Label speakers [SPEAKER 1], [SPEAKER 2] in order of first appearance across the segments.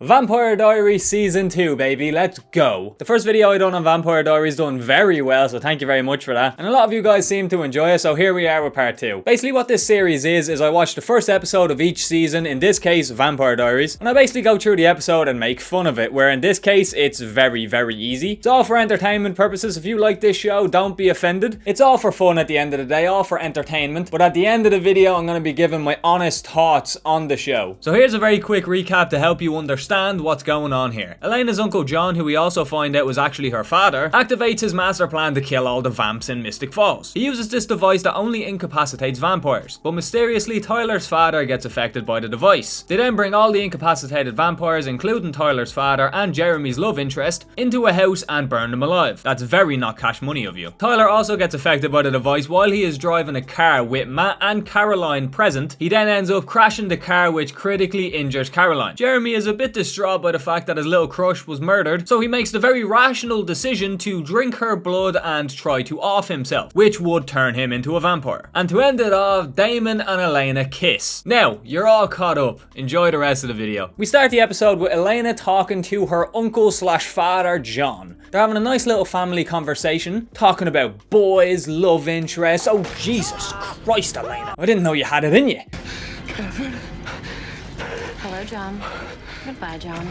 [SPEAKER 1] Vampire Diaries Season 2, baby, let's go. The first video I done on Vampire Diaries done very well, so thank you very much for that. And a lot of you guys seem to enjoy it, so here we are with part 2. Basically what this series is I watch the first episode of each season, in this case, Vampire Diaries, and I basically go through the episode and make fun of it, where in this case, it's very, very easy. It's all for entertainment purposes. If you like this show, don't be offended. It's all for fun at the end of the day, all for entertainment, but at the end of the video, I'm going to be giving my honest thoughts on the show. So here's a very quick recap to help you understand what's going on here. Elena's uncle John, who we also find out was actually her father, activates his master plan to kill all the vamps in Mystic Falls. He uses this device that only incapacitates vampires, but mysteriously Tyler's father gets affected by the device. They then bring all the incapacitated vampires, including Tyler's father and Jeremy's love interest, into a house and burn them alive. That's very not cash money of you. Tyler also gets affected by the device while he is driving a car with Matt and Caroline present. He then ends up crashing the car, which critically injures Caroline. Jeremy is a bit distraught by the fact that his little crush was murdered, so he makes the very rational decision to drink her blood and try to off himself, which would turn him into a vampire. And to end it off, Damon and Elena kiss. Now, you're all caught up. Enjoy the rest of the video. We start the episode with Elena talking to her uncle slash father, John. They're having a nice little family conversation, talking about boys, love interests. Oh, Jesus Christ, Elena. I didn't know you had it in you.
[SPEAKER 2] Catherine. Hello, John. Goodbye, John.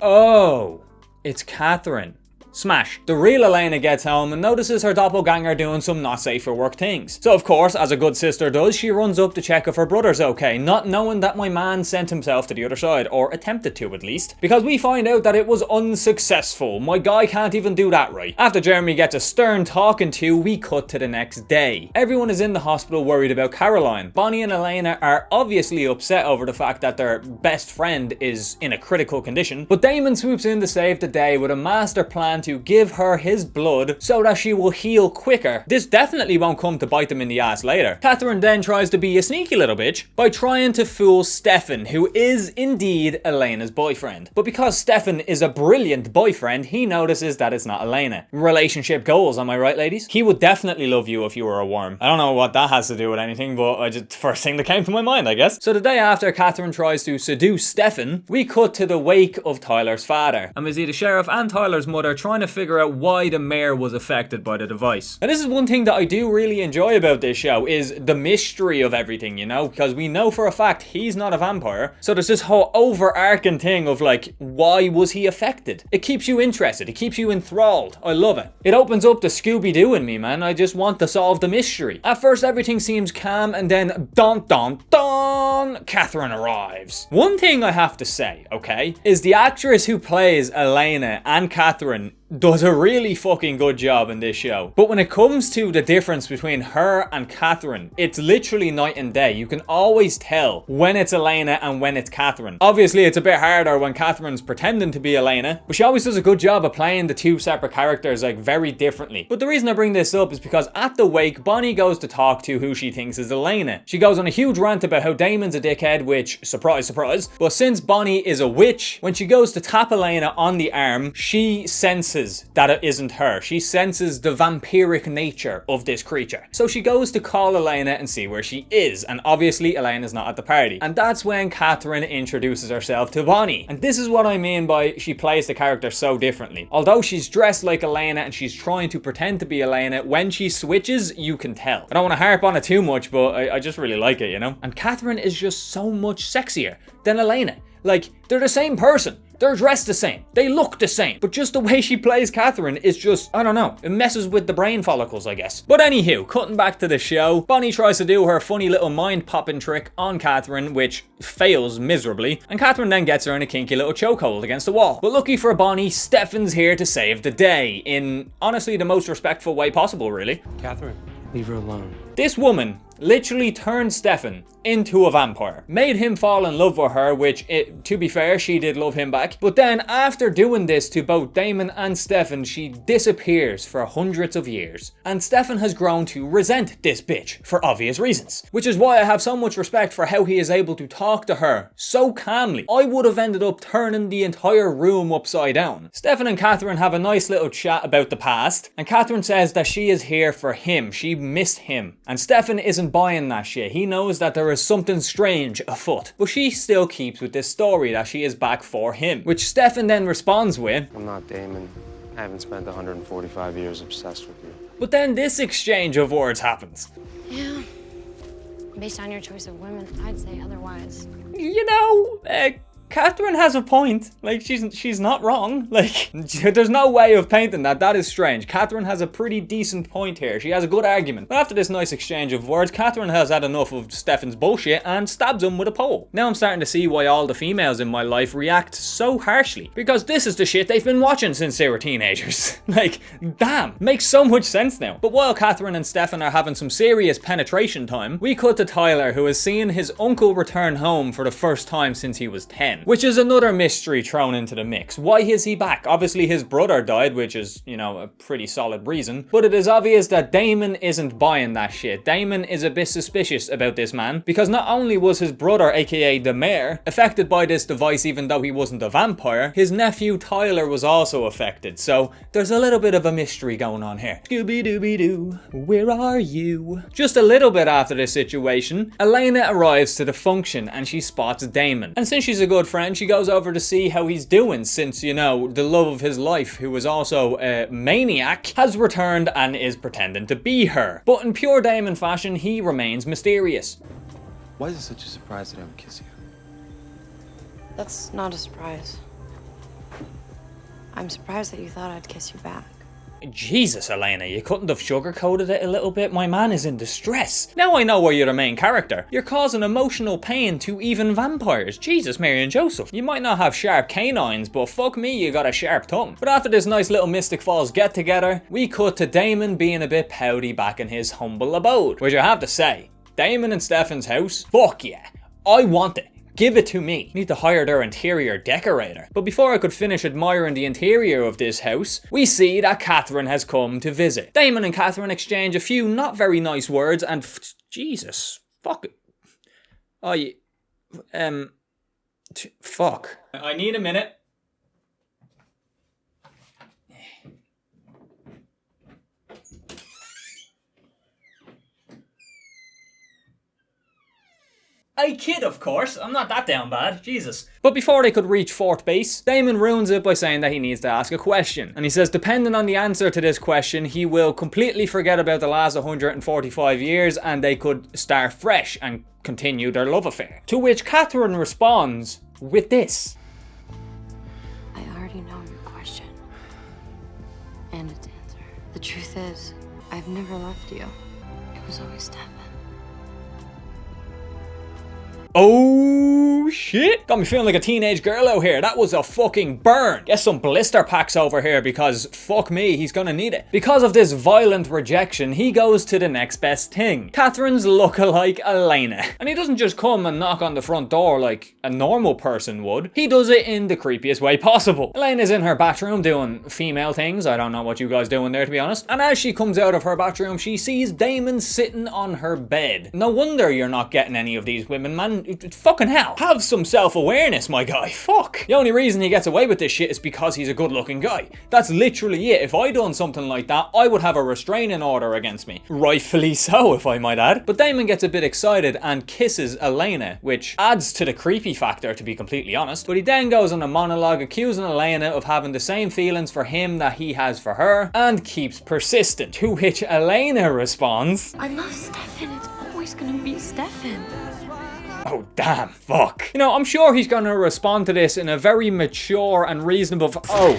[SPEAKER 1] Oh, it's Catherine. Smash. The real Elena gets home and notices her doppelganger doing some not safe for work things. So of course, as a good sister does, she runs up to check if her brother's okay, not knowing that my man sent himself to the other side, or attempted to at least, because we find out that it was unsuccessful. My guy can't even do that right. After Jeremy gets a stern talking to, we cut to the next day. Everyone is in the hospital worried about Caroline. Bonnie and Elena are obviously upset over the fact that their best friend is in a critical condition, but Damon swoops in to save the day with a master plan to give her his blood so that she will heal quicker. This definitely won't come to bite them in the ass later. Catherine then tries to be a sneaky little bitch by trying to fool Stefan, who is indeed Elena's boyfriend. But because Stefan is a brilliant boyfriend, he notices that it's not Elena. Relationship goals, am I right, ladies? He would definitely love you if you were a worm. I don't know what that has to do with anything, but I just first thing that came to my mind, I guess. So the day after Catherine tries to seduce Stefan, we cut to the wake of Tyler's father, and we see the sheriff and Tyler's mother trying to figure out why the mayor was affected by the device. And this is one thing that I do really enjoy about this show, is the mystery of everything, you know, because we know for a fact he's not a vampire, so there's this whole overarching thing of like, why was he affected? It keeps you interested, it keeps you enthralled. I love it. It opens up the Scooby-Doo in me, man. I just want to solve the mystery. At first everything seems calm, and then dun dun dun, Catherine arrives. One thing I have to say, okay, is the actress who plays Elena and Catherine does a really fucking good job in this show. But when it comes to the difference between her and Catherine, it's literally night and day. You can always tell when it's Elena and when it's Catherine. Obviously, it's a bit harder when Catherine's pretending to be Elena, but she always does a good job of playing the two separate characters like very differently. But the reason I bring this up is because at the wake, Bonnie goes to talk to who she thinks is Elena. She goes on a huge rant about how Damon's a dickhead, which, surprise, surprise. But since Bonnie is a witch, when she goes to tap Elena on the arm, she senses that it isn't her. She senses the vampiric nature of this creature. So she goes to call Elena and see where she is, and obviously Elena's not at the party. And that's when Catherine introduces herself to Bonnie. And this is what I mean by she plays the character so differently. Although she's dressed like Elena and she's trying to pretend to be Elena, when she switches, you can tell. I don't want to harp on it too much, but I just really like it, you know? And Catherine is just so much sexier than Elena. Like, they're the same person. They're dressed the same. They look the same. But just the way she plays Catherine is just, I don't know. It messes with the brain follicles, I guess. But anywho, cutting back to the show, Bonnie tries to do her funny little mind-popping trick on Catherine, which fails miserably. And Catherine then gets her in a kinky little chokehold against the wall. But lucky for Bonnie, Stefan's here to save the day in, honestly, the most respectful way possible, really.
[SPEAKER 3] Catherine, leave her alone.
[SPEAKER 1] This woman literally turned Stefan into a vampire. Made him fall in love with her, which, to be fair, she did love him back. But then, after doing this to both Damon and Stefan, she disappears for hundreds of years. And Stefan has grown to resent this bitch, for obvious reasons. Which is why I have so much respect for how he is able to talk to her so calmly. I would have ended up turning the entire room upside down. Stefan and Catherine have a nice little chat about the past, and Catherine says that she is here for him. She missed him. And Stefan isn't buying that shit. He knows that there there is something strange afoot. But she still keeps with this story that she is back for him, which Stefan then responds with,
[SPEAKER 3] I'm not Damon. I haven't spent 145 years obsessed with you.
[SPEAKER 1] but then this exchange of words happens.
[SPEAKER 2] Yeah. Based on your choice of women, I'd say otherwise.
[SPEAKER 1] You know, Catherine has a point. Like, she's not wrong. Like, there's no way of painting that. That is strange. Catherine has a pretty decent point here. She has a good argument. But after this nice exchange of words, Catherine has had enough of Stefan's bullshit and stabs him with a pole. Now I'm starting to see why all the females in my life react so harshly. Because this is the shit they've been watching since they were teenagers. Like, damn. Makes so much sense now. But while Catherine and Stefan are having some serious penetration time, we cut to Tyler, who has seen his uncle return home for the first time since he was 10. Which is another mystery thrown into the mix. Why is he back? Obviously his brother died, which is, you know, a pretty solid reason. But it is obvious that Damon isn't buying that shit. Damon is a bit suspicious about this man, because not only was his brother, aka the mayor, affected by this device even though he wasn't a vampire, his nephew Tyler was also affected. So there's a little bit of a mystery going on here. Scooby-Dooby-Doo, where are you? Just a little bit after this situation, Elena arrives to the function and she spots Damon. And since she's a good friend, she goes over to see how he's doing since, you know, the love of his life, who is also a maniac, has returned and is pretending to be her. But in pure Damon fashion, he remains mysterious.
[SPEAKER 3] Why is it such a surprise that I would kiss you?
[SPEAKER 2] That's not a surprise. I'm surprised that you thought I'd kiss you back.
[SPEAKER 1] Jesus, Elena, you couldn't have sugarcoated it a little bit? My man is in distress. Now I know why you're the main character. You're causing emotional pain to even vampires. Jesus, Mary and Joseph. You might not have sharp canines, but fuck me, you got a sharp tongue. But after this nice little Mystic Falls get together, we cut to Damon being a bit pouty back in his humble abode. Which I have to say, Damon and Stefan's house, fuck yeah. I want it. Give it to me. Need to hire their interior decorator. But before I could finish admiring the interior of this house, we see that Catherine has come to visit. Damon and Catherine exchange a few not very nice words and Jesus, fuck it. Fuck. I need a minute. I kid, of course. I'm not that down bad. Jesus. But before they could reach fourth base, Damon ruins it by saying that he needs to ask a question. And he says depending on the answer to this question, he will completely forget about the last 145 years and they could start fresh and continue their love affair. To which Catherine responds with this.
[SPEAKER 2] I already know your question. And its answer. The truth is, I've never left you. It was always Stefan.
[SPEAKER 1] Oh shit! Got me feeling like a teenage girl out here. That was a fucking burn. Get some blister packs over here because fuck me, he's gonna need it. Because of this violent rejection, he goes to the next best thing. Catherine's lookalike Elena. And he doesn't just come and knock on the front door like a normal person would. He does it in the creepiest way possible. Elena's in her bathroom doing female things. I don't know what you guys doing there, to be honest. And as she comes out of her bathroom, she sees Damon sitting on her bed. No wonder you're not getting any of these women, man. Fucking hell. Have some self-awareness, my guy. Fuck. The only reason he gets away with this shit is because he's a good-looking guy. That's literally it. If I done something like that, I would have a restraining order against me. Rightfully so, if I might add. But Damon gets a bit excited and kisses Elena, which adds to the creepy factor, to be completely honest. But he then goes on a monologue accusing Elena of having the same feelings for him that he has for her, and keeps persistent. To which Elena responds,
[SPEAKER 2] I love Stefan. It's always gonna be Stefan.
[SPEAKER 1] oh damn, fuck. You know, I'm sure he's gonna respond to this in a very mature and reasonable oh,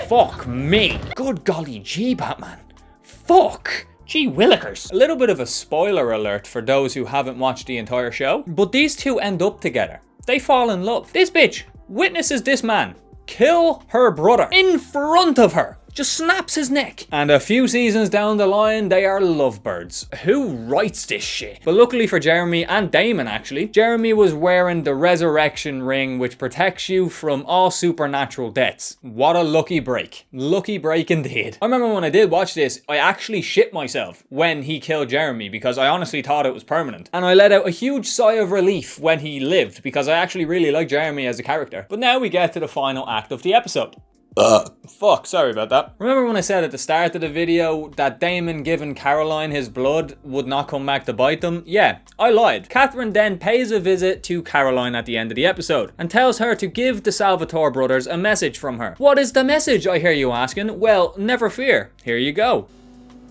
[SPEAKER 1] fuck me. Good golly gee, Batman. Fuck. Gee willikers. A little bit of a spoiler alert for those who haven't watched the entire show, but these two end up together. They fall in love. This bitch witnesses this man kill her brother in front of her. Just snaps his neck. And a few seasons down the line, they are lovebirds. Who writes this shit? But luckily for Jeremy and Damon actually, Jeremy was wearing the resurrection ring which protects you from all supernatural deaths. What a lucky break. Lucky break indeed. I remember when I did watch this, I actually shit myself when he killed Jeremy because I honestly thought it was permanent. And I let out a huge sigh of relief when he lived because I actually really like Jeremy as a character. But now we get to the final act of the episode. Fuck, sorry about that. Remember when I said at the start of the video that Damon giving Caroline his blood would not come back to bite them? Yeah, I lied. Catherine then pays a visit to Caroline at the end of the episode and tells her to give the Salvatore brothers a message from her. What is the message, I hear you asking? Well, never fear. Here you go.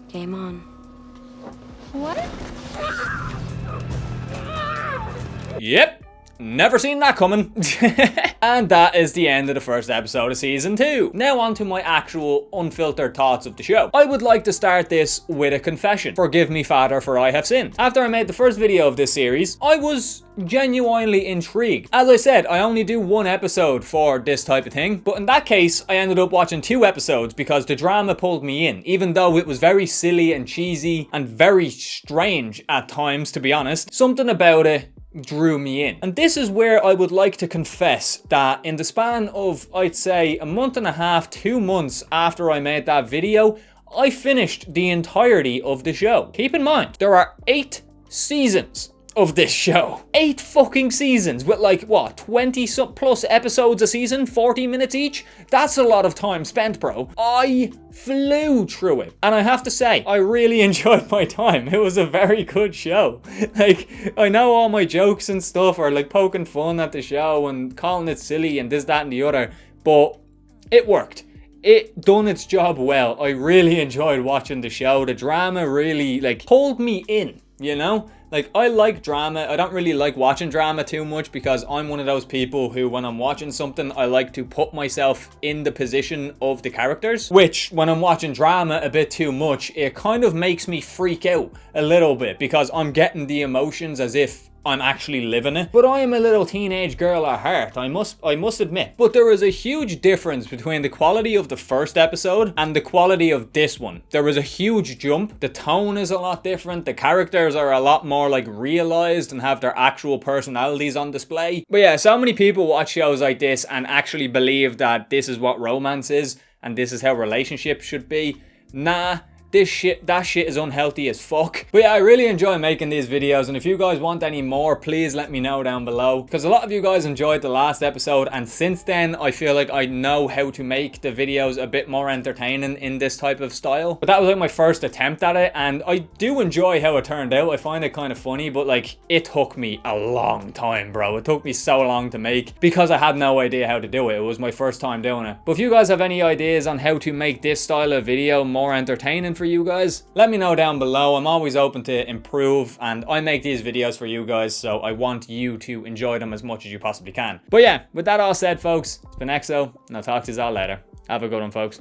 [SPEAKER 2] Game on.
[SPEAKER 4] What?
[SPEAKER 1] Yep. Never seen that coming. And that is the end of the first episode of season 2. Now on to my actual unfiltered thoughts of the show. I would like to start this with a confession. Forgive me, Father, for I have sinned. After I made the first video of this series, I was genuinely intrigued. As I said, I only do one episode for this type of thing, but in that case, I ended up watching 2 episodes because the drama pulled me in, even though it was very silly and cheesy and very strange at times, to be honest. Something about it drew me in. And this is where I would like to confess that in the span of, I'd say, a month and a half, 2 months after I made that video, I finished the entirety of the show. Keep in mind, there are 8 seasons of this show. 8 fucking seasons with like, what, 20 plus episodes a season, 40 minutes each? That's a lot of time spent, bro. I flew through it. And I have to say, I really enjoyed my time. It was a very good show. Like, I know all my jokes and stuff are like poking fun at the show and calling it silly and this, that and the other, but it worked. It done its job well. I really enjoyed watching the show. The drama really like pulled me in, you know? Like, I like drama. I don't really like watching drama too much because I'm one of those people who, when I'm watching something, I like to put myself in the position of the characters. Which, when I'm watching drama a bit too much, it kind of makes me freak out a little bit because I'm getting the emotions as if I'm actually living it. But I am a little teenage girl at heart, I must admit. But there is a huge difference between the quality of the first episode and the quality of this one. There is a huge jump. The tone is a lot different. The characters are a lot more like realized and have their actual personalities on display. But yeah, so many people watch shows like this and actually believe that this is what romance is and this is how relationships should be. Nah. That shit is unhealthy as fuck. But yeah, I really enjoy making these videos, and if you guys want any more, please let me know down below. Because a lot of you guys enjoyed the last episode, and since then, I feel like I know how to make the videos a bit more entertaining in this type of style. But that was like my first attempt at it, and I do enjoy how it turned out. I find it kind of funny, but like, it took me a long time, bro. It took me so long to make because I had no idea how to do it. It was my first time doing it. But if you guys have any ideas on how to make this style of video more entertaining for you guys, let me know down below. I'm always open to improve, and I make these videos for you guys, so I want you to enjoy them as much as you possibly can. But yeah, with that all said, folks, it's been EXO, and I'll talk to you all later. Have a good one, folks.